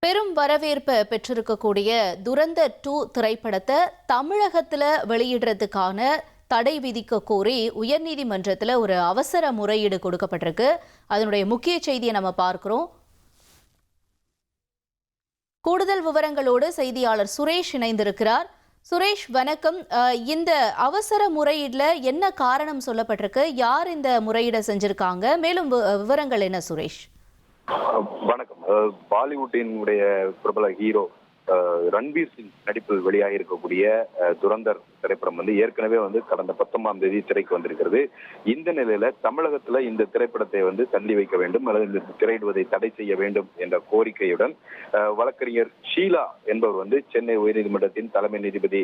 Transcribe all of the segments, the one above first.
பெரும் வரவேற்பை பெற்றிருக்கக்கூடிய துரந்தர் 2 திரைப்படத்தை தமிழகத்துல வெளியிடுறதுக்கான தடை விதிக்க கோரி உயர்நீதிமன்றத்தில் ஒரு அவசர முறையீடு கொடுக்கப்பட்டிருக்கு. அதனுடைய முக்கிய செய்தியை நம்ம பார்க்கிறோம். கூடுதல் விவரங்களோடு செய்தியாளர் சுரேஷ் இணைந்திருக்கிறார். சுரேஷ், வணக்கம். இந்த அவசர முறையீடுல என்ன காரணம் சொல்லப்பட்டிருக்கு? யார் இந்த முறையீடை செஞ்சிருக்காங்க? மேலும் விவரங்கள் என்ன சுரேஷ்? வணக்கம். பாலிவுட்டினுடைய பிரபல ஹீரோ ரன்வீர் சிங் நடிப்பில் வெளியாக இருக்கக்கூடிய துரந்தர் திரைப்படம் ஏற்கனவே கடந்த 19ஆம் தேதி திரைக்கு வந்திருக்கிறது. இந்த நிலையில தமிழகத்துல இந்த திரைப்படத்தை தள்ளி வைக்க வேண்டும் அல்லது இந்த திரையிடுவதை தடை செய்ய வேண்டும் என்ற கோரிக்கையுடன் வழக்கறிஞர் ஷீலா என்பவர் சென்னை உயர்நீதிமன்றத்தின் தலைமை நீதிபதி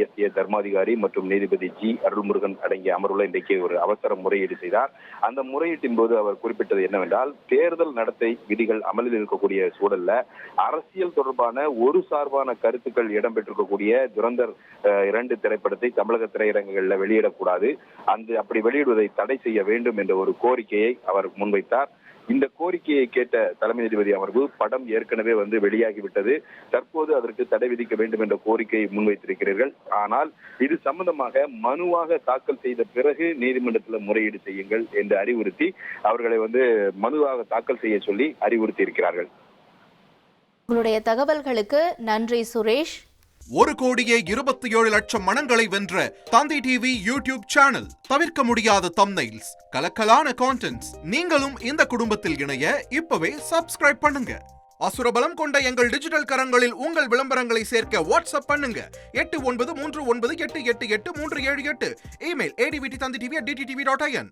எஸ்.ஏ. தர்மாதிகாரி மற்றும் நீதிபதி ஜி. அருள்முருகன் அடங்கிய அமர்வுல இன்றைக்கு ஒரு அவசர முறையீடு செய்தார். அந்த முறையீட்டின் போது அவர் குறிப்பிட்டது என்னவென்றால், தேர்தல் நடத்தை விதிகள் அமலில் இருக்கக்கூடிய சூழல்ல அரசியல் தொடர்பான ஒரு சார்பான கருத்துக்கள் இடம்பெற்றிருக்கக்கூடிய துரந்தர் 2 திரைப்படத்தை தமிழக திரையரங்குகளில் வெளியிடக்கூடாது, அப்படி வெளியிடுவதை தடை செய்ய வேண்டும் என்ற ஒரு கோரிக்கையை அவர் முன்வைத்தார். இந்த கோரிக்கையை கேட்ட தலைமை நீதிபதி அமர்வு, படம் ஏற்கனவே வெளியாகிவிட்டது, தற்போது அதற்கு தடை விதிக்க வேண்டும் என்ற கோரிக்கையை முன்வைத்திருக்கிறீர்கள், ஆனால் இது சம்பந்தமாக மனுவாக தாக்கல் செய்த பிறகு நீதிமன்றத்தில் முறையீடு செய்யுங்கள் என்று அறிவுறுத்தி அவர்களை மனுவாக தாக்கல் செய்ய சொல்லி அறிவுறுத்தி இருக்கிறார்கள். உங்களுடைய தகவல்களுக்கு நன்றி சுரேஷ். 1,27,00,000 மனங்களை வென்ற தந்தி டிவி யூடியூப் சேனல். தவிர்க்க முடியாத தம்ப்நெயில்ஸ், கலக்கலான கான்டென்ட்ஸ். நீங்களும் இந்த குடும்பத்தில் இணைய இப்பவே சப்ஸ்கிரைப் பண்ணுங்க. அசுரபலம் கொண்ட எங்கள் டிஜிட்டல் கரங்களில் உங்கள் விளம்பரங்களை சேர்க்க வாட்ஸ்அப் பண்ணுங்க. 8939888378. Email advttv@dttv.in.